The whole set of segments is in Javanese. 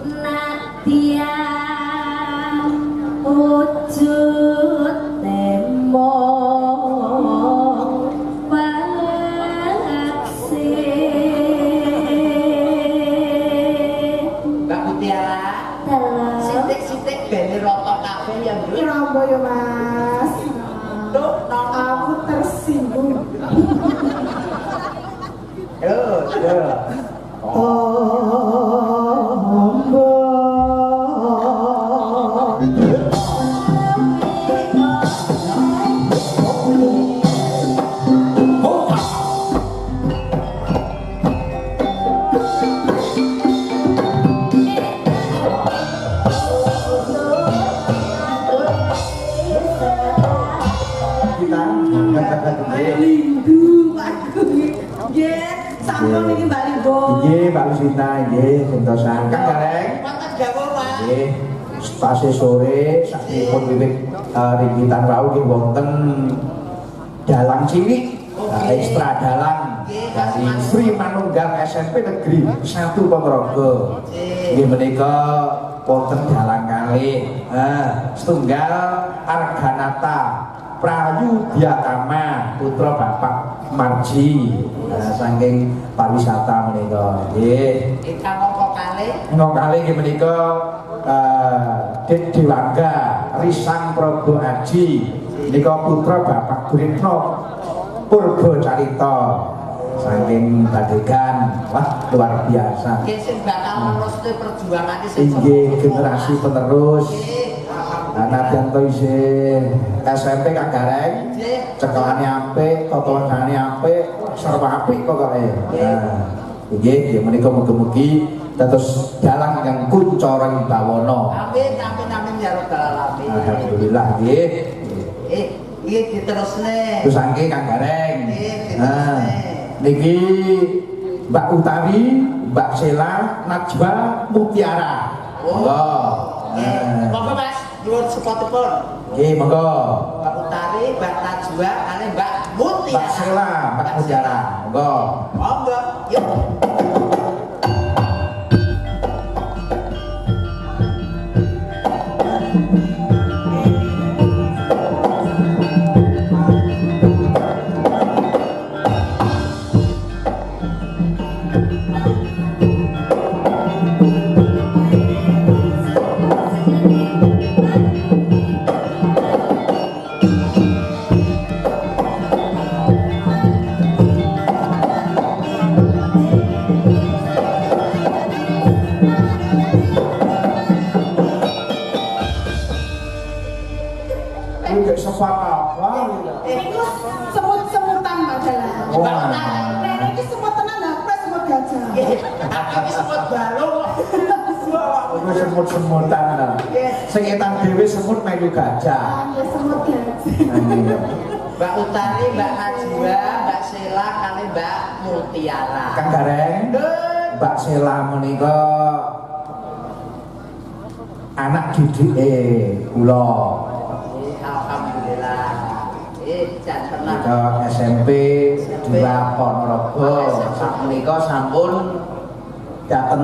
Nadia wujud temong paksi Mbak Mutiara sitik-sitik bene roto kabeh ya Bro. Rambo ya Mas. Tuh, Aku tersinggung. yo. Lindu Pak. Nggih, sampun niki Mbak Lindu. Nggih, Pak Lusina, nggih, gentosan. Kang Gareng. Wonten Jawa, Pak. Nggih. Stase sore sakipun wiwit ringkitan wau nggih wonten dalang cilik. Ekstra dalang dari Sri Manunggal SMP Negeri 1 Ponorogo. Nggih menika wonten dalang kalih. Setunggal Arganata Prayudyatama putra Bapak Marji saking pariwisata menika. Nggih. Ingkang apa kalih? Ingkang kalih nggih menika Dewangga Risang Prabu Aji menika putra Bapak Guritno Purba Carita saking Badegan. Wah, luar biasa. Nggih sing bakal nerusne perjuangan sing Inggih generasi penerus. Nadyanto isih SMP Kang Gareng. Cekelane apik, tatawane apik, serba apik pokoke. Nah, nggih menika mugi-mugi dados dalang ingkang kuncara bawana. Amin ya rabbal alamin. Alhamdulillah nggih. Iki diterusne. Terus angke Kang Gareng. Nah, niki Mbak Utari, Mbak Sela, Najwa, Mutiara. Monggo. Monggo Mas, nyuwun sepotipun. Nggih, monggo. Mbak Utari, Mbak Najwa, kali Mbak Mutiara. Mbak Sela, Mbak Mutiara. Monggo. Monggo, yuk. Iku semut-semutan padahal. Nah, iki semut tenan lha apa semut gajah. Iki semut balung. Iku semut-semutan. Sing etan dhewe semut melu gajah. Nggih semut gajah. Mbak Utari, Mbak Najwa, Mbak Sela, kali Mbak Mutiara. Kang Gareng, Mbak Sela menika anak didike kula. Alhamdulillah. Jantenan. Menika SMP 2 Ponorogo. Sapunika sampun dateng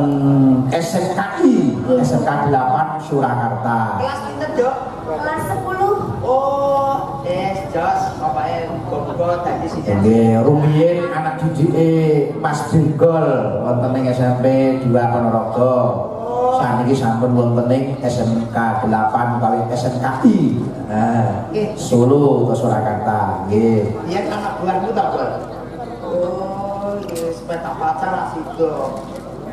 SMKI 8 Surakarta. Kelas pinten, Dok? kelas 10 Oh, jos pokoke muga-muga dadi siji. Nggih, rumiyin anak didike Mas Benggol wonten ing SMP 2 Ponorogo. Saniki sampun wonten ing SMK 8 utawi SMKI. Solo ke Surakarta. Nggih. Iya anak buahmu ta, Bol? Oh, iki sepeda pacar asido.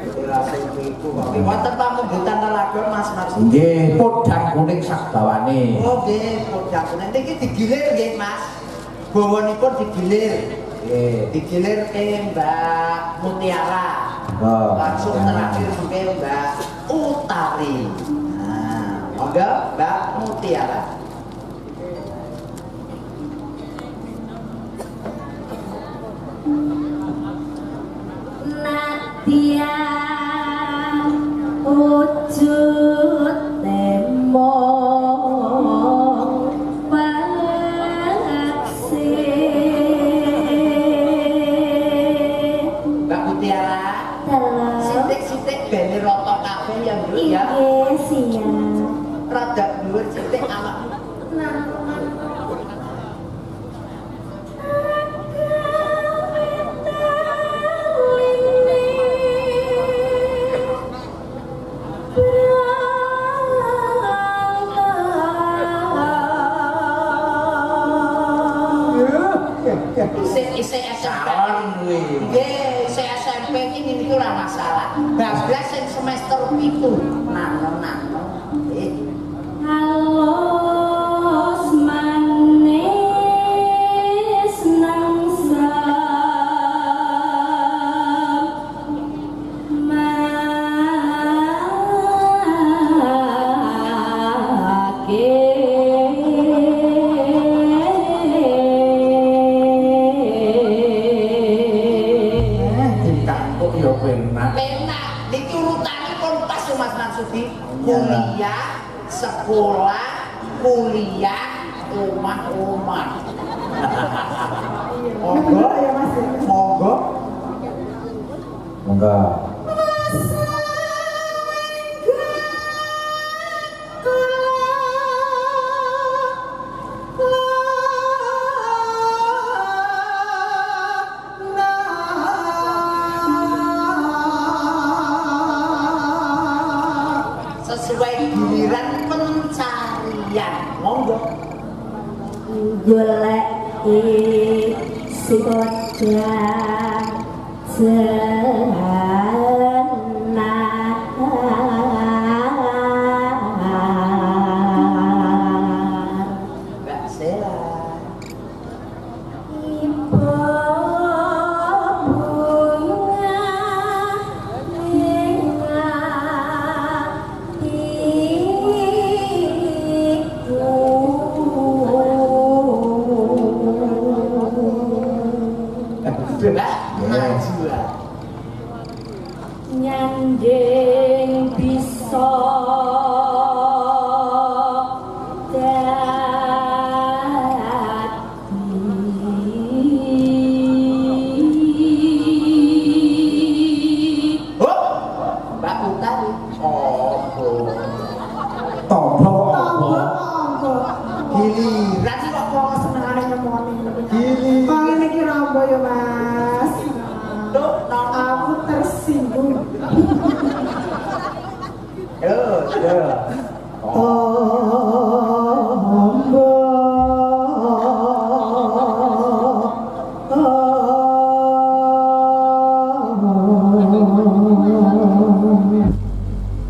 Dirasai iku kok. Wonten pamunggutan telaga Mas Mas. Nggih, podang kuning sak bawane. Oh, nggih, podang kuning niki digilir nggih, Mas. Bawanipun digilir. Nggih. Digilir ke Mbak Mutiara. Oh, Langsung terakhir ke Mbak Utari. Nah, monggo Mbak Mutiara. Nadia wujud temong paksi Mbak Mutiara, sitik-sitik bene roto kabeh ya ya Bu ya. Iya siap. Rada dhuwur sithik awakmu. Isik SMP. Calon kuwi. Nggih, isik SMP iki niku ora masalah. Bablas sing semester 7. Nano. Halus manis nangsa Dikangkuk ya penak. Penak, diturutanipun pas Mas Marsudi. Kuliah, sekolah, kuliah, omah-omah. Monggo ya Mas. Monggo. Monggo. Sesuai giliran pencarian. Monggo. golek si bocah senar Mbak Sela. ibu Mbak Najwa. nyanding bisa dadi Oh, Mbak Utari. Oh, Tombo apa? Monggo. giliran sih kok kok senengane nemoni. Kok ini ki rombo ya Mas. Tuh, nong. Aku tersinggung. Yo, yo. Tombo.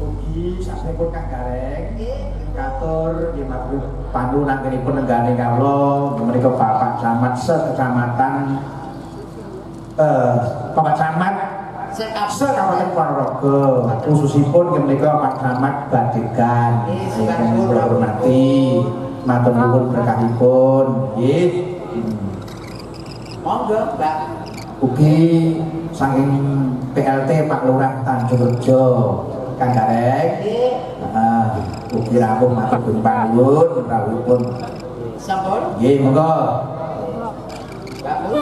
Ugi sampun Kang Gareng katur nggih matur pandu nanggenipun nenggane kawula menika Bapak Camat sekecamatan Bapak Camat Sekabupaten Ponorogo khususipun nggih menika Pak Camat Badegan ingkang kula hormati matur nuwun berkahipun nggih. Monggo, Mbak. Ugi saking PLT Pak Lurah Tanjungrejo Kang Gareng Nggih. ugi rawuh matur panuwun rawuhipun Sampun, nggih monggo. Mbak Bu.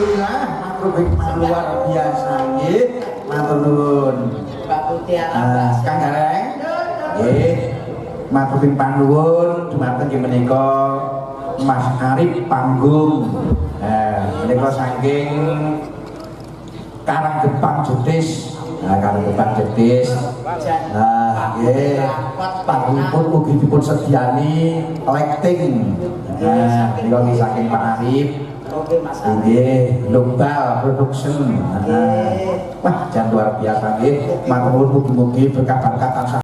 Alhamdulillah, matur luar biasa nggih. Matur nuwun. Mbak Mutiara. Kang Gareng. Nggih. Matur panuwun dumateng nggih menika Mas Arif Panggung. Menika saking Karanggebang Jetis. Karanggebang Jetis. Nggih. Panggungipun mugi dipun sediani lighting. Menika nggih saking Pak Arif. Oke Mas Arif. Nggih, Global Production. Wah, jan luar biasa nggih. Matur nuwun mugi-mugi berkah-berkah tansah